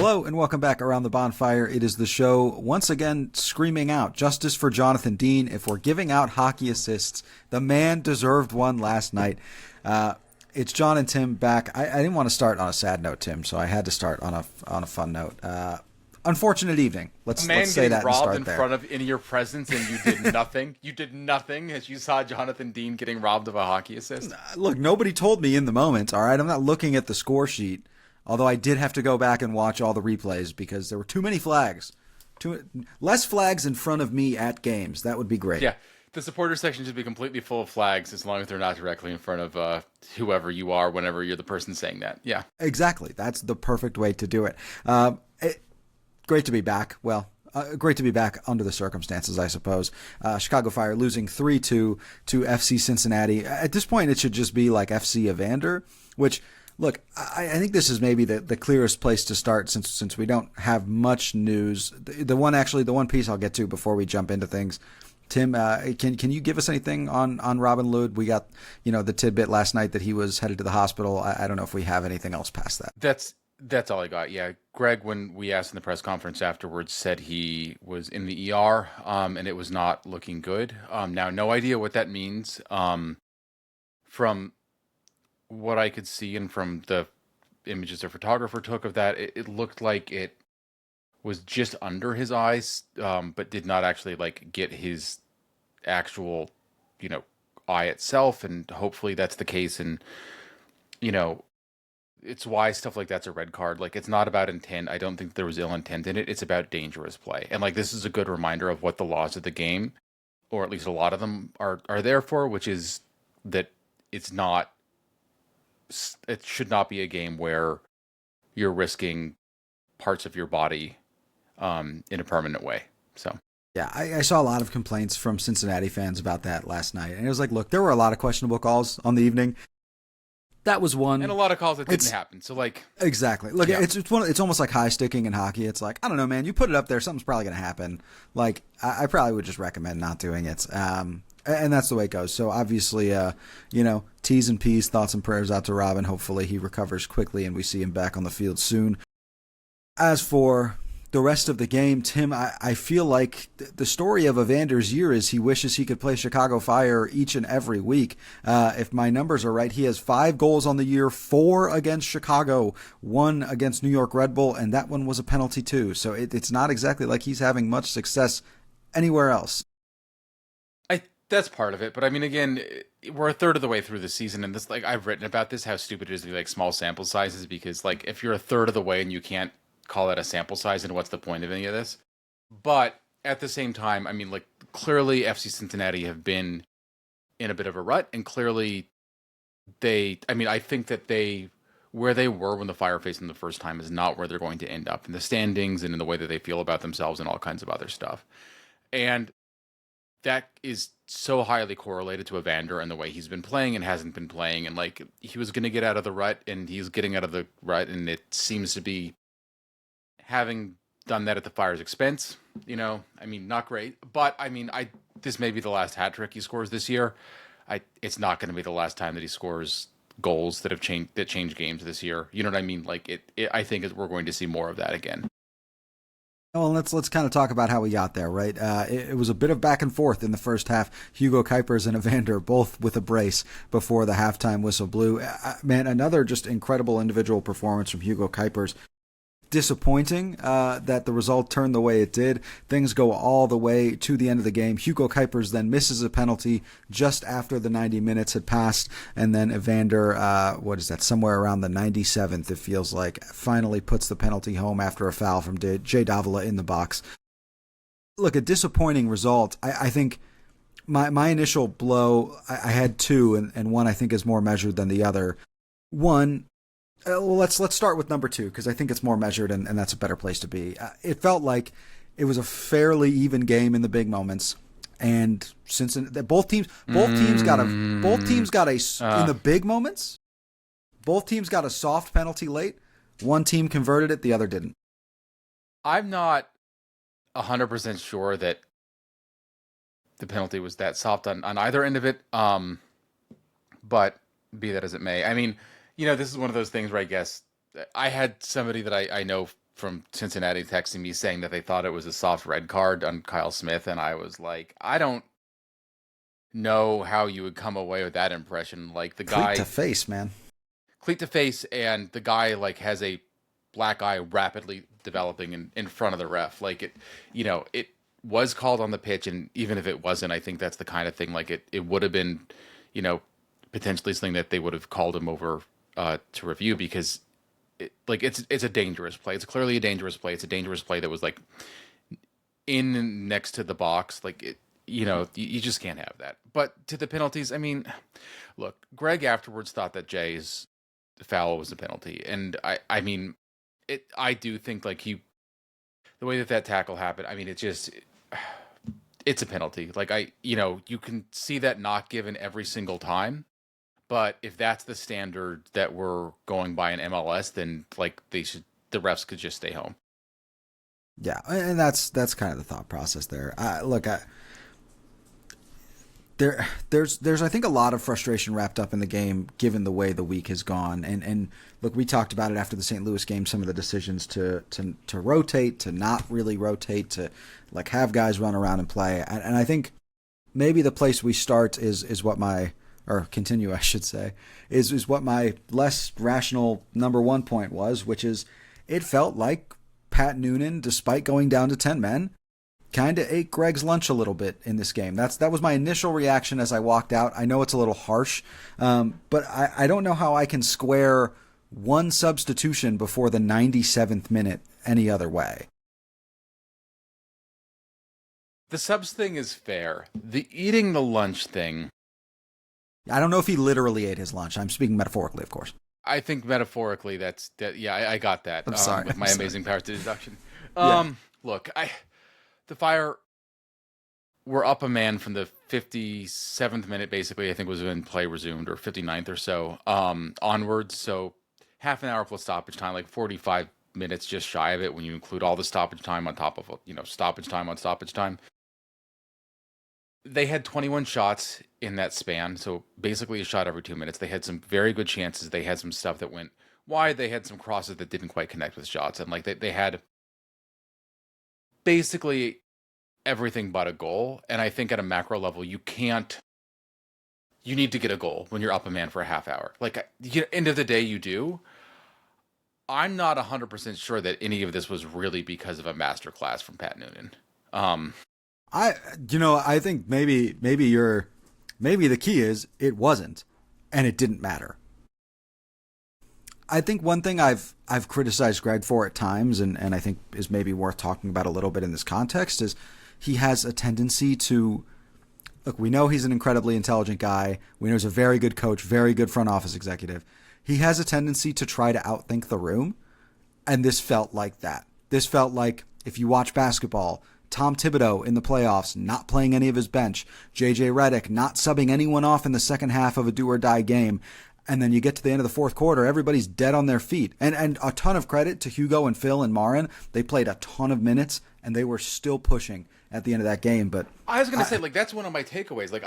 Hello and welcome back around the bonfire. It is the show once again screaming out justice for Jonathan Dean. If we're giving out hockey assists, the man deserved one last night. It's John and Tim back. I didn't want to start on a sad note, Tim, so I had to start on a fun note. Unfortunate evening. Let's say that and start there. Front of in your presence, and you did nothing. You did nothing as you saw Jonathan Dean getting robbed of a hockey assist. Look, nobody told me in the moment. All right, I'm not looking at the score sheet. Although I did have to go back and watch all the replays because there were too many flags. Less flags in front of me at games. That would be great. Yeah, the supporter section should be completely full of flags as long as they're not directly in front of whoever you are whenever you're the person saying that. Yeah. Exactly. That's the perfect way to do it. Great to be back. Well, great to be back under the circumstances, I suppose. Chicago Fire losing 3-2 to FC Cincinnati. At this point, it should just be like FC Evander, which... Look, I think this is maybe the clearest place to start since we don't have much news. The one piece I'll get to before we jump into things. Tim, can you give us anything on Robin Lod? We got the tidbit last night that he was headed to the hospital. I don't know if we have anything else past that. That's all I got. Yeah, Greg, when we asked in the press conference afterwards, said he was in the ER, and it was not looking good. Now, no idea what that means. From what I could see and from the images the photographer took of that, it looked like it was just under his eyes, but did not actually get his actual, eye itself. And hopefully that's the case. And, it's why stuff like that's a red card. It's not about intent. I don't think there was ill intent in it. It's about dangerous play. And this is a good reminder of what the laws of the game, or at least a lot of them are there for, which is that it should not be a game where you're risking parts of your body in a permanent way. So yeah, I saw a lot of complaints from Cincinnati fans about that last night. And it was look, there were a lot of questionable calls on the evening. That was one. And a lot of calls that didn't happen. So exactly. Look, yeah. It's almost like high sticking in hockey. It's I don't know, man, you put it up there, something's probably going to happen. I probably would just recommend not doing it. And that's the way it goes. So obviously, T's and P's, thoughts and prayers out to Robin. Hopefully he recovers quickly and we see him back on the field soon. As for the rest of the game, Tim, I feel like the story of Evander's year is he wishes he could play Chicago Fire each and every week. If my numbers are right, he has 5 goals on the year, 4 against Chicago, 1 against New York Red Bull, and that one was a penalty too. So it's not exactly like he's having much success anywhere else. That's part of it, but I mean, again, we're a third of the way through the season, and this, I've written about this, how stupid it is to be small sample sizes, because if you're a third of the way and you can't call it a sample size, then what's the point of any of this? But at the same time, I mean, clearly FC Cincinnati have been in a bit of a rut, and clearly I think that where they were when the Fire faced them the first time is not where they're going to end up in the standings and in the way that they feel about themselves and all kinds of other stuff. And that is so highly correlated to Evander and the way he's been playing and hasn't been playing. And he was going to get out of the rut, and he's getting out of the rut, and it seems to be having done that at the Fire's expense. I mean, not great, but I mean, this may be the last hat trick he scores this year. It's not going to be the last time that he scores goals that change games this year. You know what I mean? I think we're going to see more of that again. Well, let's kind of talk about how we got there, right? It was a bit of back and forth in the first half. Hugo Cuypers and Evander both with a brace before the halftime whistle blew. Man, another just incredible individual performance from Hugo Cuypers. Disappointing that the result turned the way it did. Things go all the way to the end of the game. Hugo Cuypers then misses a penalty just after the 90 minutes had passed, and then Evander, somewhere around the 97th, it feels like, finally puts the penalty home after a foul from Jay Davila in the box. Look, a disappointing result. I think my initial blow, I had 2, and one I think is more measured than the other. One, let's start with number 2, because I think it's more measured, and that's a better place to be. It felt like it was a fairly even game in the big moments, and since both teams got a in the big moments, both teams got a soft penalty late. One team converted it, the other didn't. I'm not 100% sure that the penalty was that soft on either end of it. But be that as it may, I mean, this is one of those things where I guess I had somebody that I know from Cincinnati texting me saying that they thought it was a soft red card on Kyle Smith, and I was like, I don't know how you would come away with that impression. Like the Cleat to guy, face, man. cleat to face, and the guy like has a black eye rapidly developing in front of the ref. Like it was called on the pitch, and even if it wasn't, I think that's the kind of thing like it would have been, you know, potentially something that they would have called him over to review because it's a dangerous play. It's clearly a dangerous play. It's a dangerous play that was like in next to the box. Like it, you just can't have that. But to the penalties, I mean, look, Greg afterwards thought that Jay's foul was a penalty, and I mean, I do think like the way that tackle happened. I mean, it's a penalty. Like you can see that not given every single time. But if that's the standard that we're going by in MLS, then like the refs could just stay home. Yeah, and that's kind of the thought process there. Look, there's I think a lot of frustration wrapped up in the game given the way the week has gone. And look, we talked about it after the St. Louis game, some of the decisions to rotate, to not really rotate, to like have guys run around and play. And I think maybe the place we start is what my or continue, I should say, is what my less rational number one point was, which is it felt like Pat Noonan, despite going down to 10 men, kind of ate Greg's lunch a little bit in this game. That was my initial reaction as I walked out. I know it's a little harsh, but I don't know how I can square one substitution before the 97th minute any other way. The subs thing is fair. The eating the lunch thing, I don't know if he literally ate his lunch. I'm speaking metaphorically, of course. I think metaphorically that. Yeah, I got that. I'm sorry. With my amazing powers to deduction. Yeah. Look, the Fire were up a man from the 57th minute, basically, I think was when play resumed, or 59th or so, onwards. So half an hour plus stoppage time, like 45 minutes just shy of it when you include all the stoppage time on top of, stoppage time on stoppage time. They had 21 shots in that span, so basically a shot every 2 minutes. They had some very good chances. They had some stuff that went wide. They had some crosses that didn't quite connect with shots. And like they had basically everything but a goal. And I think at a macro level, you need to get a goal when you're up a man for a half hour. Like, end of the day, you do. I'm not 100% sure that any of this was really because of a masterclass from Pat Noonan. I think maybe the key is it wasn't, and it didn't matter. I think one thing I've criticized Greg for at times, and I think is maybe worth talking about a little bit in this context, is he has a tendency to look. We know he's an incredibly intelligent guy. We know he's a very good coach, very good front office executive. He has a tendency to try to outthink the room, and this felt like that. This felt like if you watch basketball, Tom Thibodeau in the playoffs not playing any of his bench, JJ Redick not subbing anyone off in the second half of a do-or-die game, and then you get to the end of the fourth quarter, everybody's dead on their feet. And a ton of credit to Hugo and Phil and Marin. They played a ton of minutes, and they were still pushing at the end of that game. But I was going to say, like, that's one of my takeaways. Like,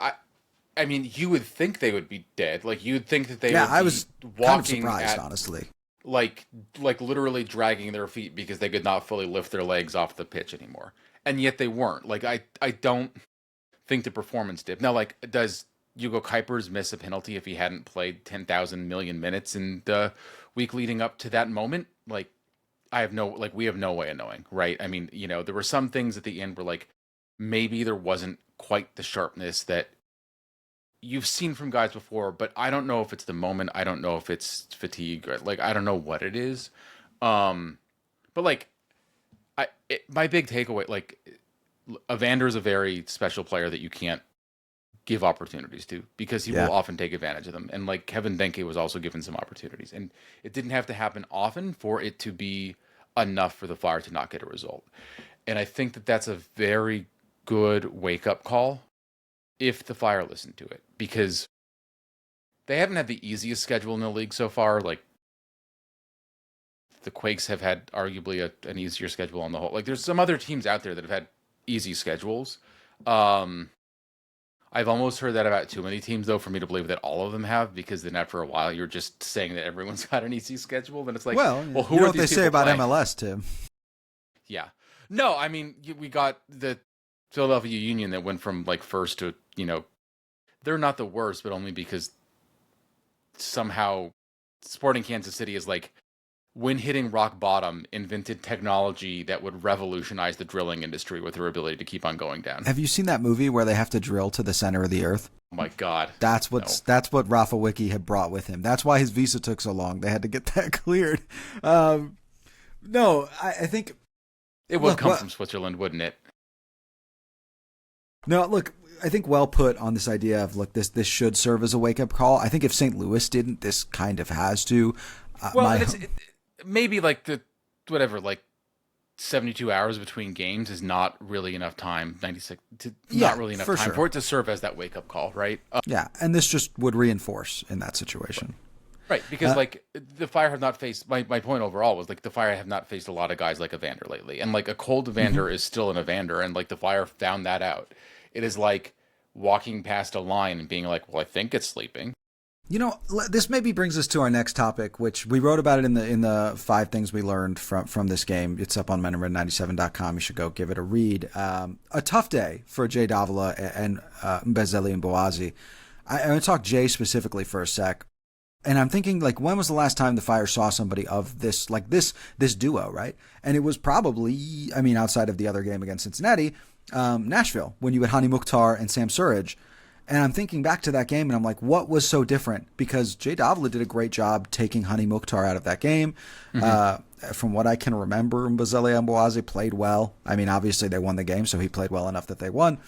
I mean, you would think they would be dead. Like, you'd think that they would be I was walking kind of surprised, honestly. Like literally dragging their feet because they could not fully lift their legs off the pitch anymore. And yet they weren't. Like, I don't think the performance did. Now, like, does Hugo Cuypers miss a penalty if he hadn't played 10,000 million minutes in the week leading up to that moment? Like, we have no way of knowing, right? I mean, there were some things at the end where, like, maybe there wasn't quite the sharpness that you've seen from guys before, but I don't know if it's the moment. I don't know if it's fatigue, or, like, I don't know what it is. But, like, my big takeaway, like, Evander's a very special player that you can't give opportunities to because he will often take advantage of them. And like Kevin Denke was also given some opportunities, and it didn't have to happen often for it to be enough for the Fire to not get a result. And I think that that's a very good wake-up call if the Fire listened to it, because they haven't had the easiest schedule in the league so far. Like, the Quakes have had arguably an easier schedule on the whole. Like, there's some other teams out there that have had easy schedules. I've almost heard that about too many teams, though, for me to believe that all of them have, because then after a while, you're just saying that everyone's got an easy schedule. Then it's like, Well, well, you who know are what they these say people about playing? MLS, Tim. Yeah. No, I mean, we got the Philadelphia Union that went from like first to, they're not the worst, but only because somehow Sporting Kansas City is like, when hitting rock bottom, invented technology that would revolutionize the drilling industry with their ability to keep on going down. Have you seen that movie where they have to drill to the center of the earth? Oh my God. No. That's what Rafa Wicki had brought with him. That's why his visa took so long. They had to get that cleared. No, I think It would come from Switzerland, wouldn't it? no, look, I think well put on this idea of look, this should serve as a wake up call. I think if St. Louis didn't, this kind of has to. Well, maybe like whatever, like 72 hours between games is not really enough time. 96, not really enough time for it to serve as that wake up call, right? Yeah, and this just would reinforce in that situation. Right, because like the Fire have not faced my point overall was like the Fire have not faced a lot of guys like Evander lately, and like a cold Evander is still an Evander, and like the Fire found that out. It is like walking past a line and being like, well, I think it's sleeping. You know, this maybe brings us to our next topic, which we wrote about it in the 5 things we learned from this game. It's up on menandred97.com. You should go give it a read. A tough day for Jay Davila and Mbezeli and Boazi. I'm going to talk Jay specifically for a sec. And I'm thinking, like, when was the last time the Fire saw somebody of this, like this duo, right? And it was probably, I mean, outside of the other game against Cincinnati, Nashville, when you had Hani Mukhtar and Sam Surridge. And I'm thinking back to that game, and I'm like, what was so different? Because Jay Davila did a great job taking Hani Mukhtar out of that game. From what I can remember, Mbazeli Amboazi played well. I mean, obviously they won the game, so he played well enough that they won.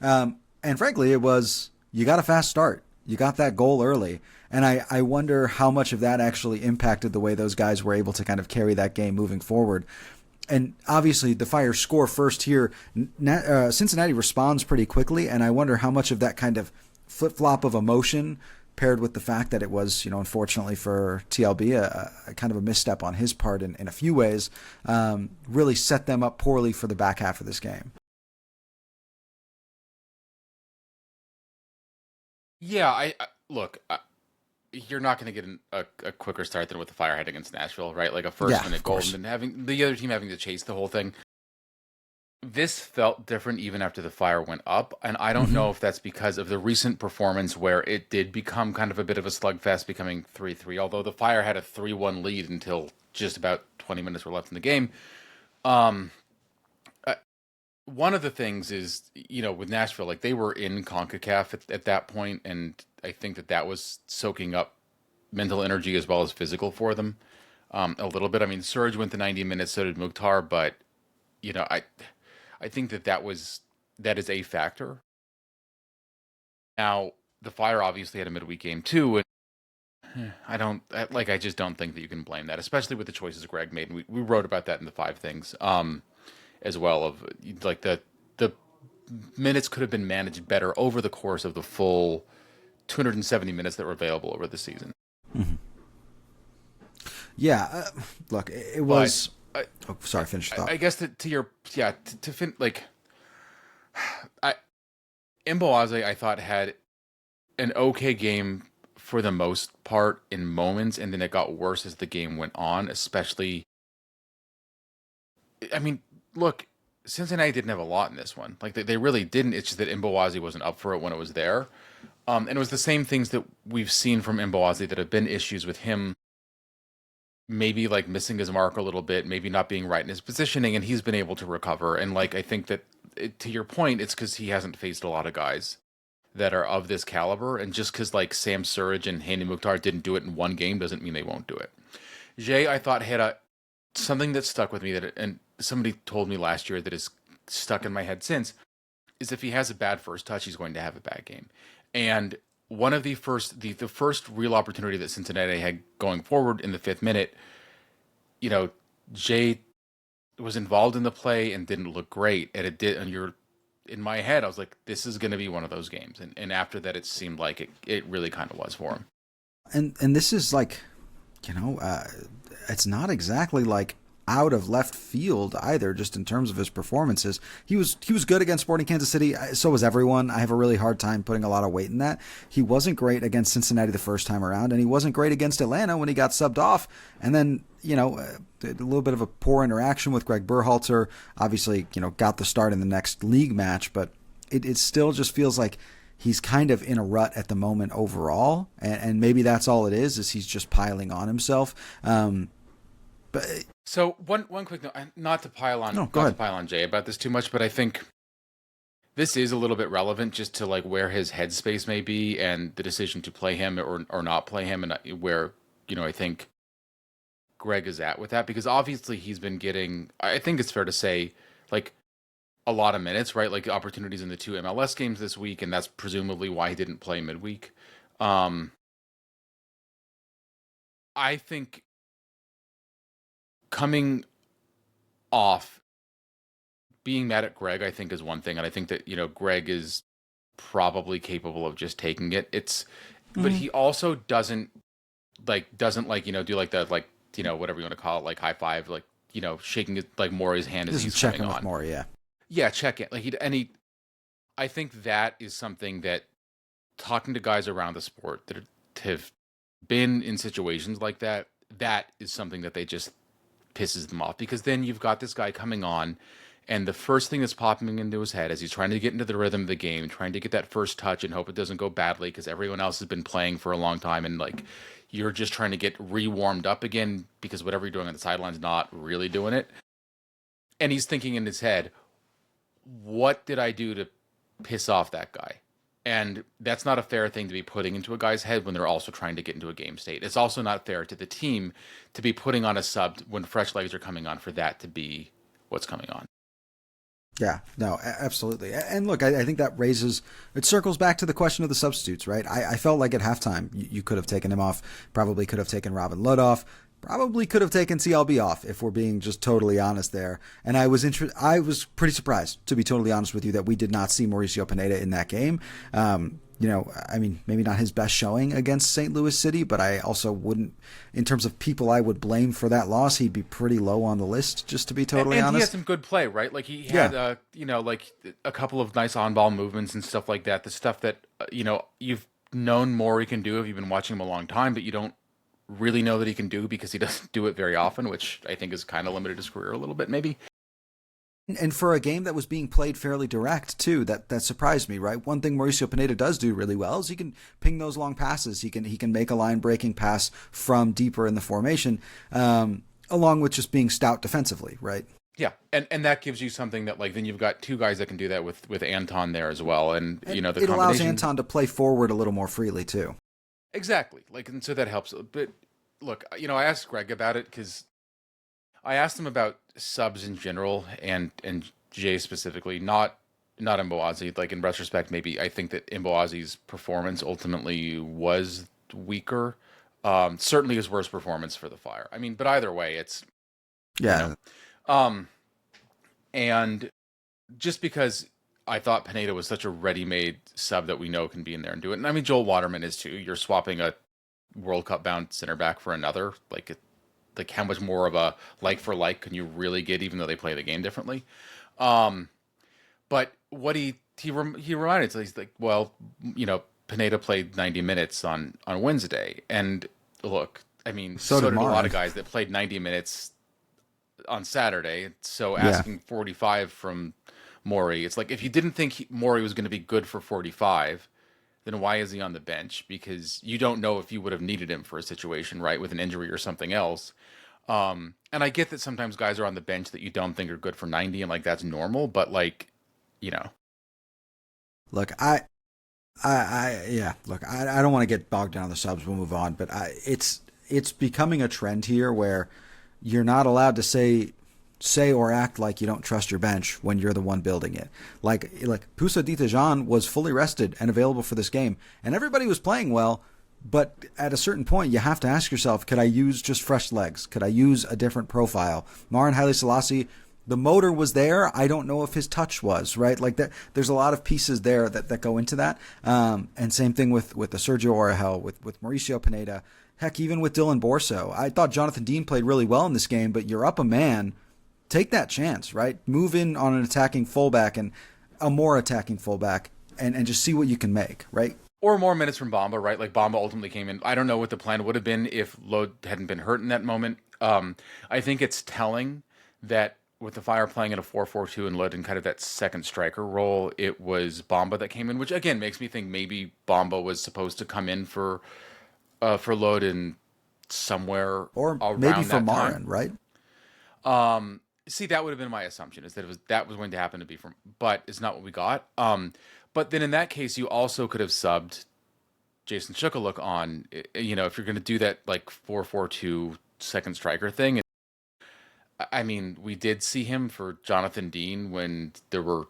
And frankly, it was, you got a fast start. You got that goal early. And I wonder how much of that actually impacted the way those guys were able to kind of carry that game moving forward. And obviously, the Fire score first here. Cincinnati responds pretty quickly, and I wonder how much of that kind of flip-flop of emotion paired with the fact that it was, unfortunately for TLB, a kind of a misstep on his part in a few ways, really set them up poorly for the back half of this game. Yeah, look. You're not going to get a quicker start than with the Fire had against Nashville, right? Like a first-minute goal, and then having the other team having to chase the whole thing. This felt different even after the Fire went up, and I don't know if that's because of the recent performance where it did become kind of a bit of a slugfest, becoming 3-3, although the Fire had a 3-1 lead until just about 20 minutes were left in the game. One of the things is, with Nashville, like they were in CONCACAF at that point, and I think that was soaking up mental energy as well as physical for them a little bit. I mean, Surge went to 90 minutes, so did Mukhtar, but I think that is a factor. Now, the Fire obviously had a midweek game too, and I just don't think that you can blame that, especially with the choices Greg made. And we wrote about that in the 5 things as well, of like the minutes could have been managed better over the course of the full 270 minutes that were available over the season. Mm-hmm. Yeah, look, it was. Sorry, finish the thought. I guess Mboaze, I thought, had an okay game for the most part in moments, and then it got worse as the game went on. Especially, I mean, look, Cincinnati didn't have a lot in this one. Like they really didn't. It's just that Mboaze wasn't up for it when it was there. And it was the same things that we've seen from Mboaze that have been issues with him, maybe like missing his mark a little bit, maybe not being right in his positioning, and he's been able to recover. And like I think that, to your point, it's because he hasn't faced a lot of guys that are of this caliber, and just because like Sam Surridge and Hani Mukhtar didn't do it in one game doesn't mean they won't do it. Jay, I thought, had something that stuck with me, and somebody told me last year that is stuck in my head since, is if he has a bad first touch, he's going to have a bad game. And one of the first real opportunity that Cincinnati had going forward in the 5th minute, Jay was involved in the play and didn't look great. And it did, and in my head, I was like, this is going to be one of those games. And after that, it seemed like it really kind of was for him. And this is like, it's not exactly like out of left field either, just in terms of his performances. He was good against Sporting Kansas City. So was everyone. I have a really hard time putting a lot of weight in that. He wasn't great against Cincinnati the first time around, and he wasn't great against Atlanta when he got subbed off. And then, a little bit of a poor interaction with Greg Berhalter. Obviously, got the start in the next league match, but it still just feels like he's kind of in a rut at the moment overall, and maybe that's all it is he's just piling on himself. But so one quick note, not to pile on, go ahead. To pile on Jay about this too much, but I think this is a little bit relevant just to like where his headspace may be and the decision to play him or not play him, and where I think Greg is at with that, because obviously he's been getting, I think it's fair to say, like, a lot of minutes, right? Like opportunities in the 2 MLS games this week, and that's presumably why he didn't play midweek. I think coming off being mad at Greg, I think, is one thing, and I think that Greg is probably capable of just taking it. But he also doesn't do like the whatever you want to call it, like high five, like shaking it like Maury's hand as he's checking coming with on. Maury, yeah. Yeah, check it. I think that is something that, talking to guys around the sport that have been in situations like that, that is something that they just pisses them off, because then you've got this guy coming on, and the first thing that's popping into his head as he's trying to get into the rhythm of the game, trying to get that first touch and hope it doesn't go badly because everyone else has been playing for a long time, and like you're just trying to get re-warmed up again because whatever you're doing on the sideline's not really doing it. And he's thinking in his head, what did I do to piss off that guy? And that's not a fair thing to be putting into a guy's head when they're also trying to get into a game state. It's also not fair to the team to be putting on a sub when fresh legs are coming on for that to be what's coming on. Yeah, no, absolutely. And look, I think that it circles back to the question of the substitutes, right? I felt like at halftime, you could have taken him off, probably could have taken Robin Ludd off, probably could have taken CLB off, if we're being just totally honest there. And I was pretty surprised, to be totally honest with you, that we did not see Mauricio Pineda in that game. Maybe not his best showing against St. Louis City, but I also wouldn't, in terms of people I would blame for that loss, he'd be pretty low on the list, just to be totally honest. And he had some good play, right? Like he had, a couple of nice on-ball movements and stuff like that. The stuff that, you've known Maury can do if you've been watching him a long time, but you don't really know that he can do because he doesn't do it very often, which I think has kind of limited his career a little bit, maybe. And for a game that was being played fairly direct, too, that surprised me, right? One thing Mauricio Pineda does do really well is he can ping those long passes. He can make a line-breaking pass from deeper in the formation, along with just being stout defensively, right? Yeah, and that gives you something that, like, then you've got two guys that can do that with Anton there as well. And the it allows Anton to play forward a little more freely, too. Exactly. And so that helps. But, look, I asked Greg about it because I asked him about subs in general and Jay specifically, not Mboazi. Like, in retrospect, maybe I think that Mboazi's performance ultimately was weaker. Certainly his worst performance for the Fire. I mean, but either way, it's... Yeah. And just because I thought Pineda was such a ready-made sub that we know can be in there and do it. And I mean, Joel Waterman is too. You're swapping a World Cup bound center back for another. Like how much more of a like for like can you really get, even though they play the game differently? But what he reminded us, he's like, well, Pineda played 90 minutes on Wednesday, and look, I mean, so did a lot of guys that played 90 minutes on Saturday. So asking 45 from Maury, it's like, if you didn't think Maury was going to be good for 45, then why is he on the bench? Because you don't know if you would have needed him for a situation, right, with an injury or something else. And I get that sometimes guys are on the bench that you don't think are good for 90, and like that's normal, but like, Look, I don't want to get bogged down on the subs. We'll move on, but it's becoming a trend here where you're not allowed to say or act like you don't trust your bench when you're the one building it. Like Poussa Ditajan was fully rested and available for this game, and everybody was playing well, but at a certain point you have to ask yourself, could I use just fresh legs? Could I use a different profile? Marin Haile Selassie The motor was there. I don't know if his touch was, right? Like that, there's a lot of pieces there that go into that. And same thing with the Sergio Orahel, with Mauricio Pineda. Heck, even with Dylan Borso. I thought Jonathan Dean played really well in this game, but you're up a man. Take that chance, right? Move in on an attacking fullback and a more attacking fullback and just see what you can make, right? Or more minutes from Bamba, right? Like Bamba ultimately came in. I don't know what the plan would have been if Lode hadn't been hurt in that moment. I think it's telling that with the Fire playing in a 4-4-2 and Lode in kind of that second striker role, it was Bamba that came in, which again makes me think maybe Bamba was supposed to come in for Lode in somewhere Or around maybe for that Marin, time. right? See, that would have been my assumption is that was going to happen to be from, but it's not what we got. But then in that case, you also could have subbed Jason Shukaluk on, if you're going to do that like 4-4-2 second striker thing. I mean, we did see him for Jonathan Dean when there were,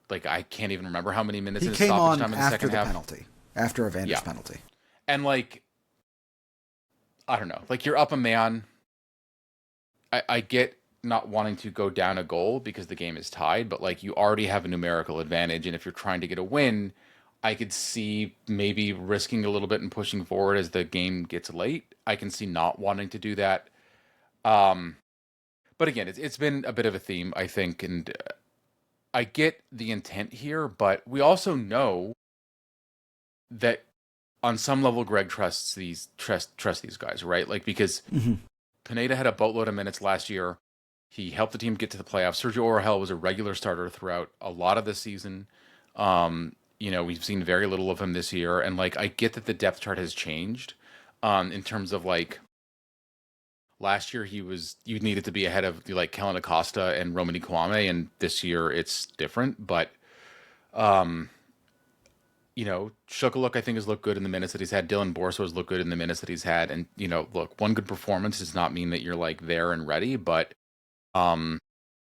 like, I can't even remember how many minutes He in his came stoppage on time in the after second the half. penalty, after Evander's Yeah. penalty. And like, I don't know, like you're up a man. I get not wanting to go down a goal because the game is tied, but like you already have a numerical advantage. And if you're trying to get a win, I could see maybe risking a little bit and pushing forward as the game gets late. I can see not wanting to do that. But again, it's been a bit of a theme, I think, and I get the intent here, but we also know that on some level, Greg trusts these guys, right? Like because Pineda had a boatload of minutes last year. He helped the team get to the playoffs. Sergio Orahel was a regular starter throughout a lot of the season. We've seen very little of him this year, and like I get that the depth chart has changed in terms of like last year you needed to be ahead of like Kellen Acosta and Romani Kwame, and this year it's different. But Shukaluk I think has looked good in the minutes that he's had. Dylan Borso has looked good in the minutes that he's had, and look, one good performance does not mean that you're like there and ready, but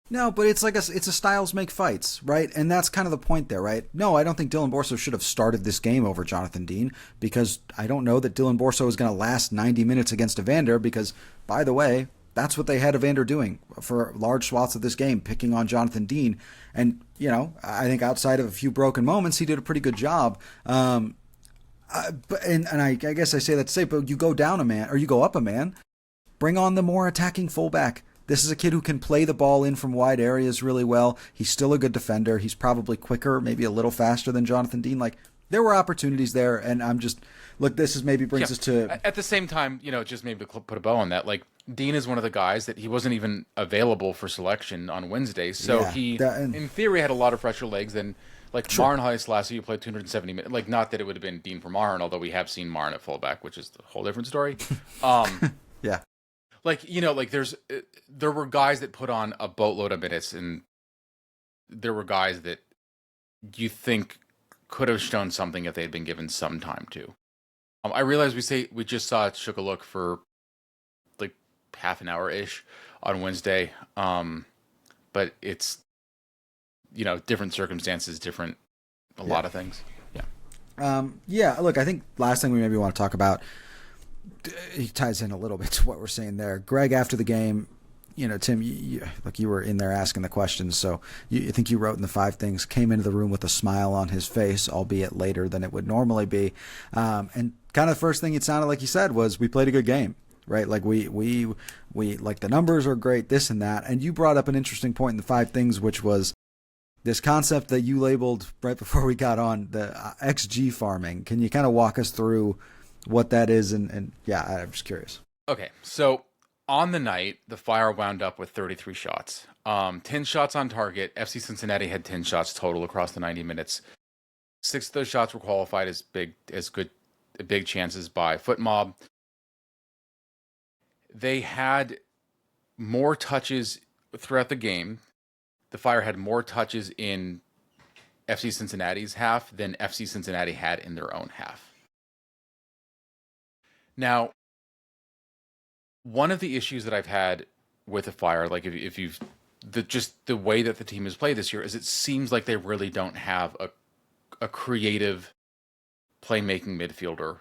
no, but it's like it's a styles make fights, right? And that's kind of the point there, right? No, I don't think Dylan Borso should have started this game over Jonathan Dean because I don't know that Dylan Borso is going to last 90 minutes against Evander because, by the way, that's what they had Evander doing for large swaths of this game, picking on Jonathan Dean. And, I think outside of a few broken moments, he did a pretty good job. But I guess I say that to say, but you go down a man or you go up a man, bring on the more attacking fullback. This is a kid who can play the ball in from wide areas really well. He's still a good defender. He's probably quicker, maybe a little faster than Jonathan Dean. Like, there were opportunities there, and I'm just, look, this is maybe brings us to... At the same time, just maybe to put a bow on that, like, Dean is one of the guys that he wasn't even available for selection on Wednesday, so in theory, had a lot of fresher legs than, like, sure. Marin Heist last year, played 270 minutes. Like, not that it would have been Dean for Marin, although we have seen Marin at fullback, which is a whole different story. Yeah. Like, there were guys that put on a boatload of minutes, and there were guys that you think could have shown something if they had been given some time to. I realize we just saw Shukaluk for like half an hour-ish on Wednesday, but it's, different circumstances, a lot of things. Yeah. Look, I think last thing we maybe want to talk about, he ties in a little bit to what we're saying there. Greg, after the game, Tim, you were in there asking the questions, so I think you wrote in the 5 things, came into the room with a smile on his face, albeit later than it would normally be. And kind of the first thing it sounded like he said was, we played a good game, right? Like we like the numbers are great, this and that. And you brought up an interesting point in the 5 things, which was this concept that you labeled right before we got on, the XG farming. Can you kind of walk us through what that is? And yeah, I'm just curious. Okay, so on the night, the Fire wound up with 33 shots. 10 shots on target. FC Cincinnati had 10 shots total across the 90 minutes. 6 of those shots were qualified as big chances by Foot Mob. They had more touches throughout the game. The Fire had more touches in FC Cincinnati's half than FC Cincinnati had in their own half. Now, one of the issues that I've had with the Fire, like if you've just the way that the team has played this year, is it seems like they really don't have a creative playmaking midfielder.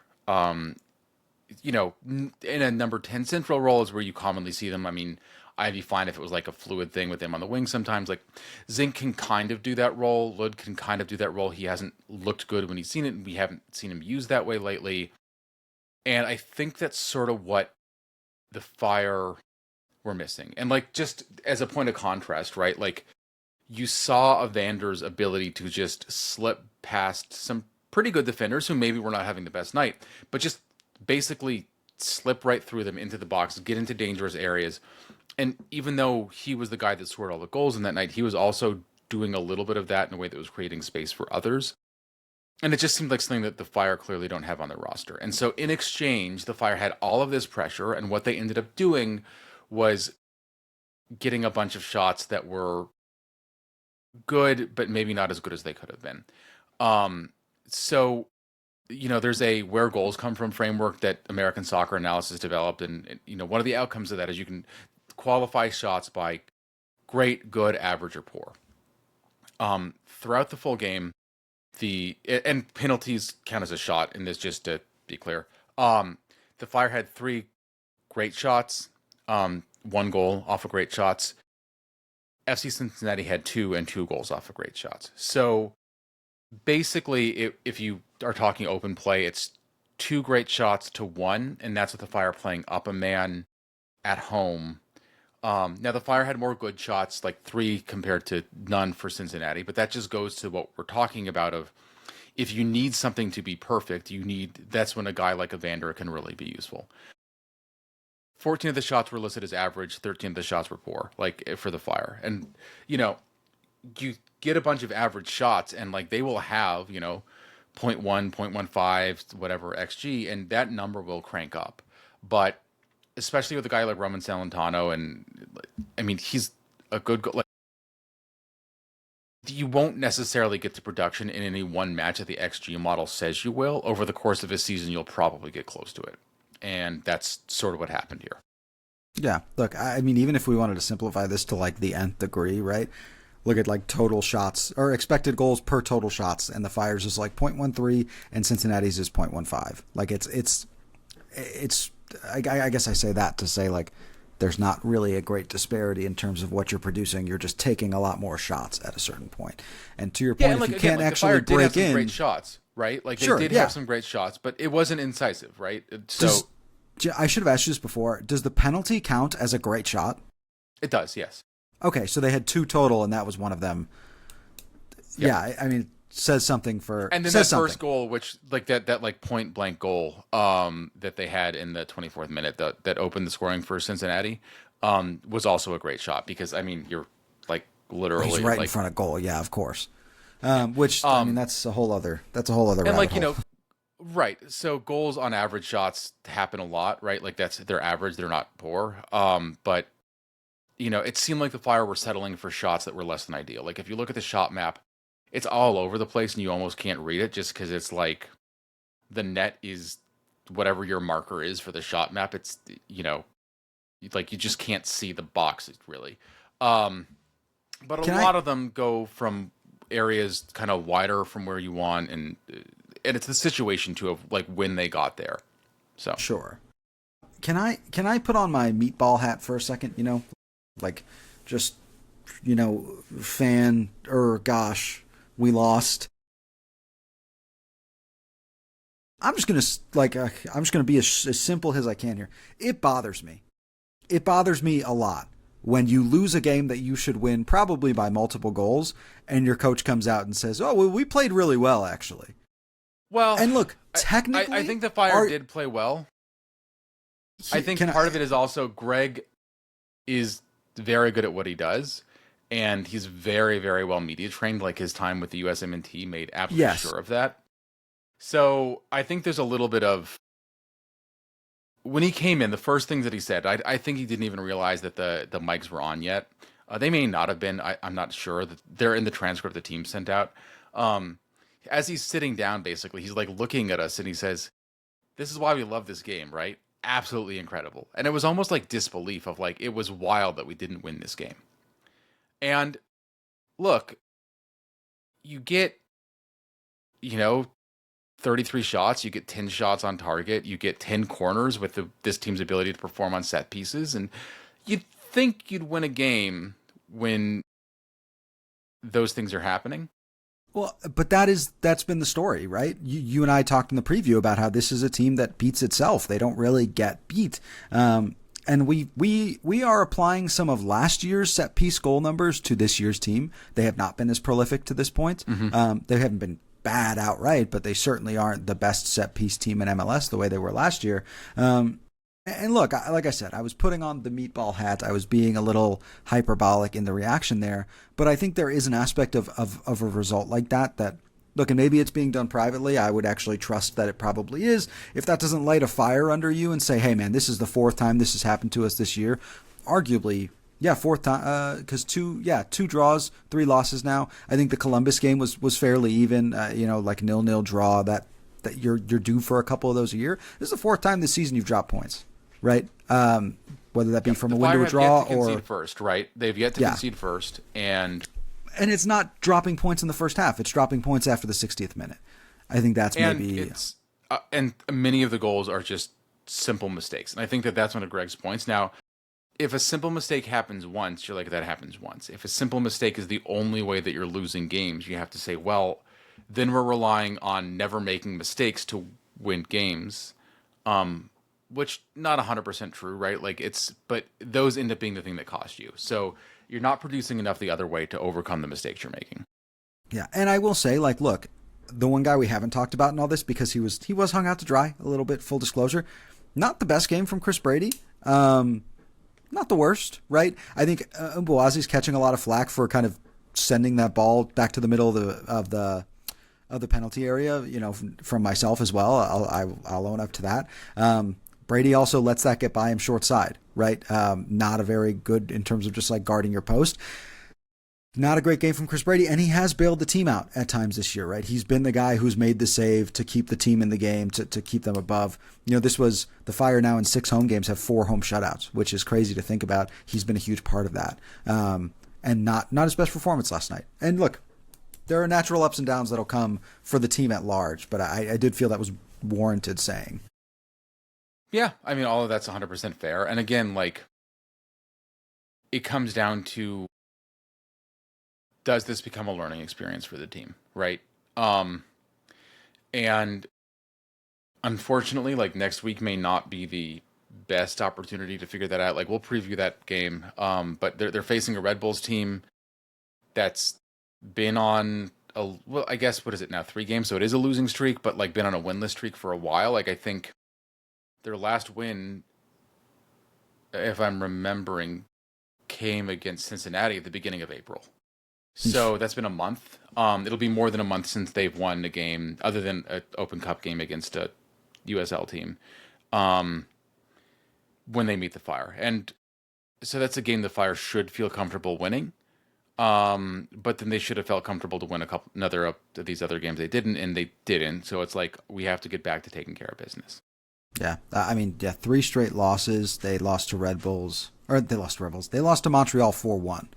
In a number 10 central role is where you commonly see them. I mean, I'd be fine if it was like a fluid thing with him on the wing sometimes. Like Zink can kind of do that role. Lud can kind of do that role. He hasn't looked good when he's seen it, and we haven't seen him used that way lately. And I think that's sort of what the Fire were missing. And like just as a point of contrast, right? Like you saw Evander's ability to just slip past some pretty good defenders who maybe were not having the best night, but just basically slip right through them into the box, get into dangerous areas. And even though he was the guy that scored all the goals in that night, he was also doing a little bit of that in a way that was creating space for others. And it just seemed like something that the Fire clearly don't have on their roster. And so in exchange, the Fire had all of this pressure, and what they ended up doing was getting a bunch of shots that were good, but maybe not as good as they could have been. So, there's a where goals come from framework that American Soccer Analysis developed. And one of the outcomes of that is you can qualify shots by great, good, average, or poor. Throughout the full game, and penalties count as a shot in this, just to be clear. The Fire had 3 great shots, 1 goal off of great shots. FC Cincinnati had 2 and 2 goals off of great shots. So basically, if you are talking open play, it's 2 great shots to 1, and that's with the Fire playing up a man at home. Now, the Fire had more good shots, like 3 compared to none for Cincinnati, but that just goes to what we're talking about of if you need something to be perfect, that's when a guy like Evander can really be useful. 14 of the shots were listed as average, 13 of the shots were poor, like for the Fire. And, you get a bunch of average shots and like they will have, 0.1, 0.15, whatever XG, and that number will crank up. But especially with a guy like Roman Salentano, and I mean, he's a good you won't necessarily get to production in any one match that the XG model says you will. Over the course of a season, you'll probably get close to it. And that's sort of what happened here. Yeah, look, I mean, even if we wanted to simplify this to like the nth degree, right? Look at like total shots or expected goals per total shots, and the Fire's is like 0.13 and Cincinnati's is 0.15. Like it's I guess I say that to say like there's not really a great disparity in terms of what you're producing. You're just taking a lot more shots at a certain point. And to your point, if you can't actually break in, great shots, right? Like they did have some great shots, but it wasn't incisive, right? So I should have asked you this before. Does the penalty count as a great shot? It does, yes. Okay, so they had 2 total, and that was one of them. Yep. Yeah, I mean, says something for. And then that first goal, which like that like point blank goal that they had in the 24th minute that opened the scoring for Cincinnati was also a great shot because I mean you're like literally he's right in front of goal, yeah, of course. Which I mean that's a whole other and like hole. Right. So goals on average shots happen a lot, right? Like they're average, they're not poor. But it seemed like the Fire were settling for shots that were less than ideal. Like if you look at the shot map, it's all over the place and you almost can't read it just because it's like the net is whatever your marker is for the shot map. It's, like you just can't see the box really. But a lot of them go from areas kind of wider from where you want. And it's the situation too of like when they got there. So sure. Can I put on my meatball hat for a second? Like just, fan gosh. We lost. I'm just gonna be as simple as I can here. It bothers me. It bothers me a lot when you lose a game that you should win, probably by multiple goals, and your coach comes out and says, "Oh, well, we played really well, actually." Well, and look, technically, I think the Fire did play well. I think part of it is also Greg is very good at what he does. And he's very, very well media trained. Like his time with the USMNT made absolutely sure of that. So I think there's a little bit of when he came in, the first things that he said, I think he didn't even realize that the mics were on yet. They may not have been. I'm not sure. They're in the transcript the team sent out. As he's sitting down, basically, he's like looking at us and he says, "This is why we love this game, right? Absolutely incredible." And it was almost like disbelief of like it was wild that we didn't win this game. And look, you get, 33 shots, you get 10 shots on target, you get 10 corners with this team's ability to perform on set pieces, and you'd think you'd win a game when those things are happening. Well, but that's been the story, right? You and I talked in the preview about how this is a team that beats itself. They don't really get beat. And we are applying some of last year's set piece goal numbers to this year's team. They have not been as prolific to this point. They haven't been bad outright, but they certainly aren't the best set piece team in MLS the way they were last year. And look, like I said, I was putting on the meatball hat. I was being a little hyperbolic in the reaction there. But I think there is an aspect of a result like that, look, and maybe it's being done privately. I would actually trust that it probably is. If that doesn't light a fire under you and say, hey, man, this is the fourth time this has happened to us this year, arguably, yeah, fourth time, because two draws, 3 losses now. I think the Columbus game was fairly even, like 0-0 draw that you're due for a couple of those a year. This is the 4th time this season you've dropped points. Right, whether that be from a win to a draw or concede first, right? They've yet to concede first, and it's not dropping points in the first half; it's dropping points after the 60th minute. I think that's maybe and many of the goals are just simple mistakes, and I think that's one of Greg's points. Now, if a simple mistake happens once, you're like, that happens once. If a simple mistake is the only way that you're losing games, you have to say, well, then we're relying on never making mistakes to win games. Which not 100% true, right? But those end up being the thing that cost you. So you're not producing enough the other way to overcome the mistakes you're making. Yeah, and I will say, look, the one guy we haven't talked about in all this because he was hung out to dry a little bit. Full disclosure, not the best game from Chris Brady. Not the worst, right? I think Mbuazi's catching a lot of flack for kind of sending that ball back to the middle of the penalty area. From myself as well. I'll own up to that. Brady also lets that get by him short side, right? Not a very good in terms of just guarding your post. Not a great game from Chris Brady, and he has bailed the team out at times this year, right? He's been the guy who's made the save to keep the team in the game, to keep them above. This was the Fire now in 6 home games have 4 home shutouts, which is crazy to think about. He's been a huge part of that. And not his best performance last night. And look, there are natural ups and downs that'll come for the team at large, but I did feel that was warranted saying. Yeah, I mean, all of that's 100% fair. And again, it comes down to, does this become a learning experience for the team, right? And unfortunately, next week may not be the best opportunity to figure that out. We'll preview that game, but they're facing a Red Bulls team that's been on I guess, what is it now, 3 games? So it is a losing streak, but been on a winless streak for a while. I think their last win, if I'm remembering, came against Cincinnati at the beginning of April. So that's been a month. It'll be more than a month since they've won a game, other than an Open Cup game against a USL team, when they meet the Fire. And so that's a game the Fire should feel comfortable winning. But then they should have felt comfortable to win another of these other games. They didn't, and they didn't. So it's we have to get back to taking care of business. Yeah, 3 straight losses. They lost to Red Bulls, or they lost to Red Bulls. They lost to Montreal 4-1.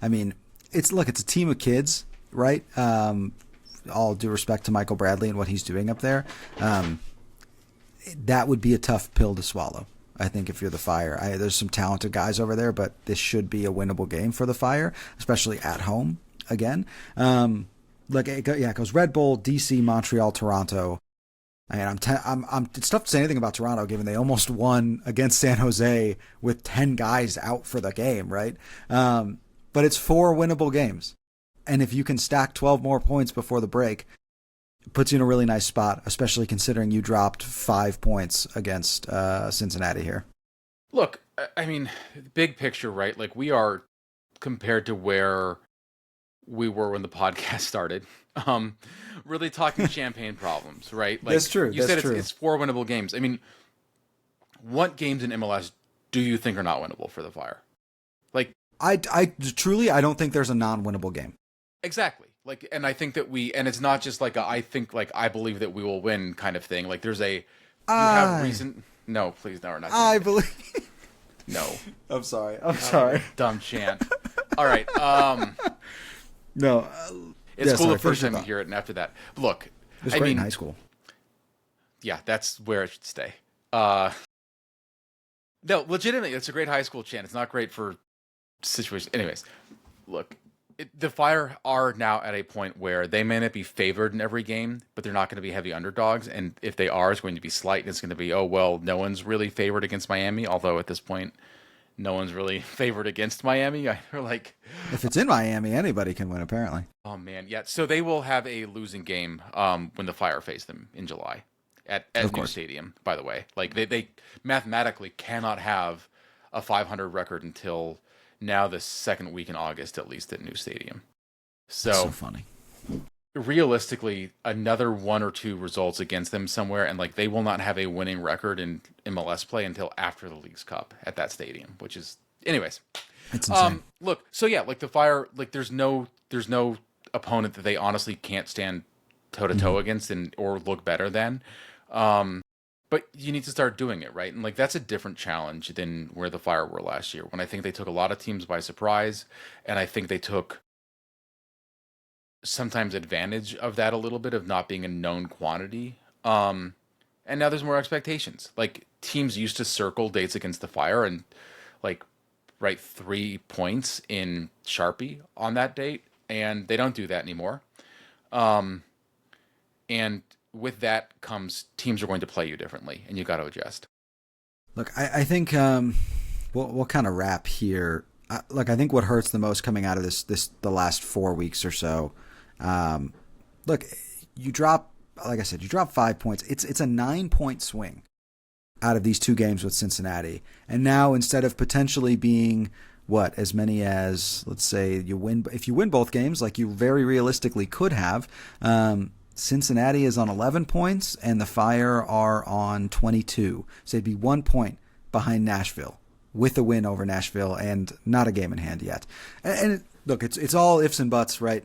I mean, it's a team of kids, right? All due respect to Michael Bradley and what he's doing up there. That would be a tough pill to swallow, I think, if you're the Fire. There's some talented guys over there, but this should be a winnable game for the Fire, especially at home again. It goes Red Bull, DC, Montreal, Toronto. And it's tough to say anything about Toronto, given they almost won against San Jose with 10 guys out for the game, right? But it's 4 winnable games. And if you can stack 12 more points before the break, it puts you in a really nice spot, especially considering you dropped 5 points against Cincinnati here. Look, I mean, big picture, right? We are, compared to where we were when the podcast started, really talking champagne problems, right? That's true. You said it's 4 winnable games. I mean, what games in MLS do you think are not winnable for the Fire? I truly, I don't think there's a non-winnable game. Exactly. And I think that and it's not just I think, I believe that we will win kind of thing. There's you have reason. No, please, no, we're not. I believe. No. I'm sorry. Dumb chant. All right. No. It's cool the first time you hear it, and after that, look. It was great in high school. Yeah, that's where it should stay. No, legitimately, it's a great high school chant. It's not great for situations. Anyways, look, the Fire are now at a point where they may not be favored in every game, but they're not going to be heavy underdogs. And if they are, it's going to be slight. And it's going to be, oh, well, no one's really favored against Miami. Although at this point, no one's really favored against Miami. They're like, If it's in Miami, anybody can win, apparently. oh, man. Yeah. So they will have a losing game when the Fire face them in July at New Stadium, by the way. Like, they mathematically cannot have a 500 record until now the second week in August, at least at New Stadium. So funny. Realistically, another one or two results against them somewhere, and like they will not have a winning record in MLS play until after the Leagues Cup at that stadium, which is, anyways. It's insane. Look, so yeah, like the Fire, like there's no opponent that they honestly can't stand toe to toe against or look better than. But you need to start doing it, right? And like that's a different challenge than where the Fire were last year, when I think they took a lot of teams by surprise, and I think they took sometimes advantage of that a little bit of not being a known quantity. And now there's more expectations. Like teams used to circle dates against the Fire and like write 3 points in Sharpie on that date, and they don't do that anymore. And with that comes teams are going to play you differently, and you got to adjust. Look, I think we'll kind of wrap here. Look, I think what hurts the most coming out of the last 4 weeks or so. Look, you drop, like I said, you drop 5 points. It's a 9-point swing out of these 2 games with Cincinnati, and now instead of potentially being as many as, let's say, if you win both games, like you very realistically could have. Cincinnati is on 11 points, and the Fire are on 22. So it'd be 1 point behind Nashville with a win over Nashville and not a game in hand yet. And look, it's all ifs and buts, right?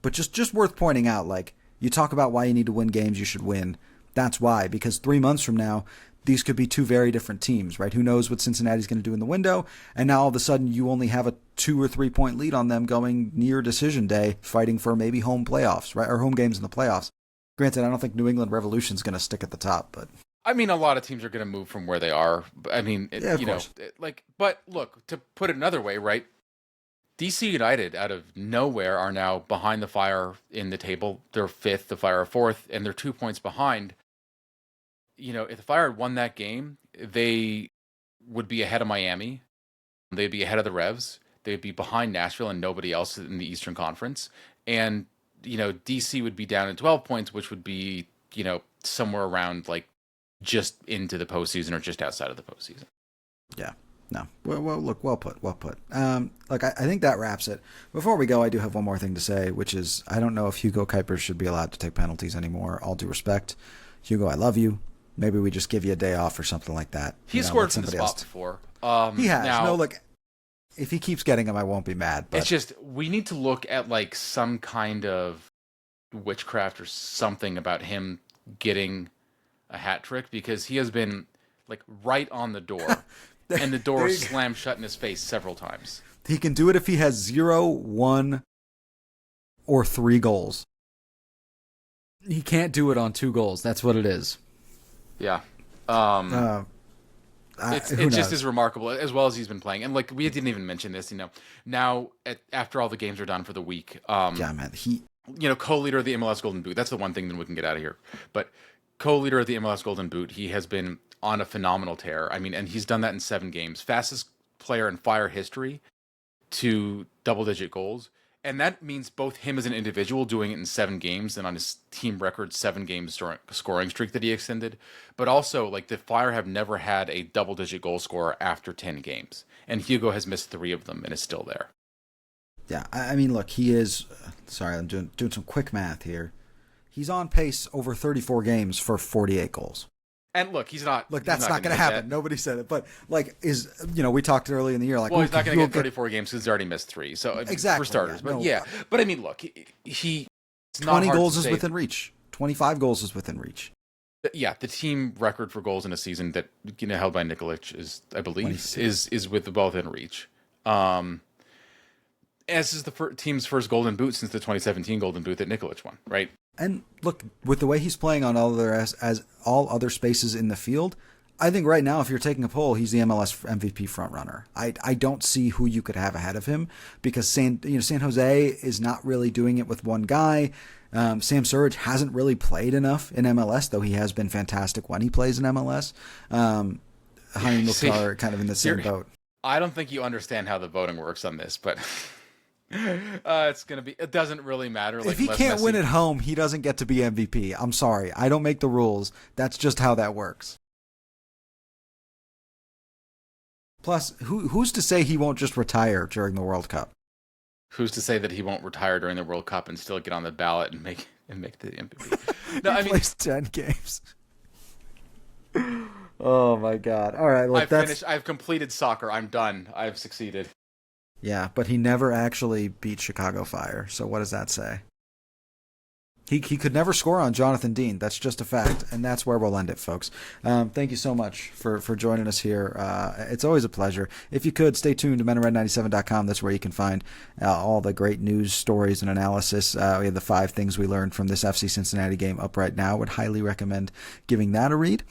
But just worth pointing out, like, you talk about why you need to win games you should win. That's why, because 3 months from now, these could be 2 very different teams, right? Who knows what Cincinnati's going to do in the window? And now all of a sudden you only have a 2 or 3 point lead on them going near decision day, fighting for maybe home playoffs, right? Or home games in the playoffs. Granted, I don't think New England Revolution's going to stick at the top, but I mean, a lot of teams are going to move from where they are. I mean, of course. But look, to put it another way, right? DC United, out of nowhere, are now behind the Fire in the table. They're 5th, the Fire are 4th, and they're 2 points behind. If the Fire had won that game, they would be ahead of Miami. They'd be ahead of the Revs. They'd be behind Nashville and nobody else in the Eastern Conference. And, DC would be down at 12 points, which would be, somewhere around like just into the postseason or just outside of the postseason. Yeah. No. Well, look, well put. Look, I think that wraps it. Before we go, I do have one more thing to say, which is I don't know if Hugo Cuypers should be allowed to take penalties anymore. All due respect. Hugo, I love you. Maybe we just give you a day off or something like that. He scored from the spot before. He has. Now, look, if he keeps getting them, I won't be mad. But it's just, we need to look at like some kind of witchcraft or something about him getting a hat trick, because he has been like right on the door and the door slammed shut in his face several times. He can do it if he has 0, 1, or 3 goals. He can't do it on 2 goals. That's what it is. Yeah. It just is remarkable, as well as he's been playing. And like, we didn't even mention this, now after all the games are done for the week. Yeah, man. Co-leader of the MLS Golden Boot. That's the one thing that we can get out of here. But co-leader of the MLS Golden Boot, he has been on a phenomenal tear. I mean, and he's done that in 7 games. Fastest player in Fire history to double-digit goals. And that means both him as an individual doing it in 7 games and on his team record 7-game scoring streak that he extended. But also, like, the Fire have never had a double-digit goal scorer after 10 games. And Hugo has missed 3 of them and is still there. Yeah, I mean, look, he is... Sorry, I'm doing some quick math here. He's on pace over 34 games for 48 goals. And look, he's not... Look, that's not going to happen. Nobody said it. But, like, we talked early in the year. Like, well, he's not going to get 34 games because he's already missed 3. So, exactly, for starters. Yeah, but, yeah. But, I mean, look, he 20 goals is within reach. 25 goals is within reach. Yeah, the team record for goals in a season that, held by Nikolic is, I believe, is with the ball within reach. As is the team's first Golden Boot since the 2017 Golden Boot that Nikolic won, right? And look, with the way he's playing on all other spaces in the field, I think right now, if you're taking a poll, he's the MLS MVP frontrunner. I don't see who you could have ahead of him because San Jose is not really doing it with one guy. Sam Surridge hasn't really played enough in MLS, though he has been fantastic when he plays in MLS. Hani Mukhtar kind of in the same boat. I don't think you understand how the voting works on this, but it's gonna be. It doesn't really matter. Like, if he can't win at home, he doesn't get to be MVP. I'm sorry, I don't make the rules. That's just how that works. Plus, who's to say he won't just retire during the World Cup? Who's to say that he won't retire during the World Cup and still get on the ballot and make the MVP? No, he plays 10 games. Oh my God! All right, look, I've finished. I've completed soccer. I'm done. I've succeeded. Yeah, but he never actually beat Chicago Fire. So what does that say? He could never score on Jonathan Dean. That's just a fact, and that's where we'll end it, folks. Thank you so much for joining us here. It's always a pleasure. If you could, stay tuned to menofred97.com. That's where you can find all the great news, stories, and analysis. We have the 5 things we learned from this FC Cincinnati game up right now. Would highly recommend giving that a read.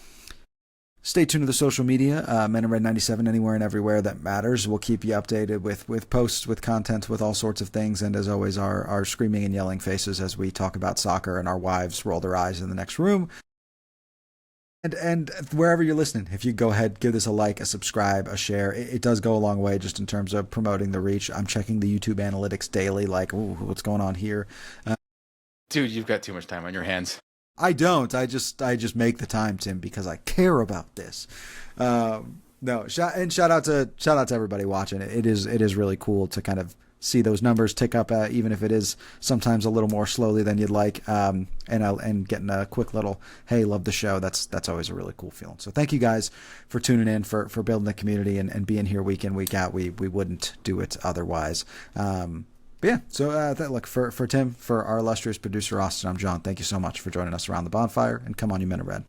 Stay tuned to the social media, Men in Red 97, anywhere and everywhere that matters. We'll keep you updated with posts, with content, with all sorts of things. And as always, our screaming and yelling faces as we talk about soccer and our wives roll their eyes in the next room. And wherever you're listening, if you go ahead, give this a like, a subscribe, a share. It does go a long way just in terms of promoting the reach. I'm checking the YouTube analytics daily, like, ooh, what's going on here? Dude, you've got too much time on your hands. I don't. I just make the time, Tim, because I care about this. No, shout out to everybody watching. It is really cool to kind of see those numbers tick up, even if it is sometimes a little more slowly than you'd like. And getting a quick little, hey, love the show. That's always a really cool feeling. So thank you guys for tuning in, for building the community and being here week in, week out. We wouldn't do it otherwise. But yeah, so look, for Tim, for our illustrious producer Austin, I'm John. Thank you so much for joining us around the bonfire, and come on, you men of red.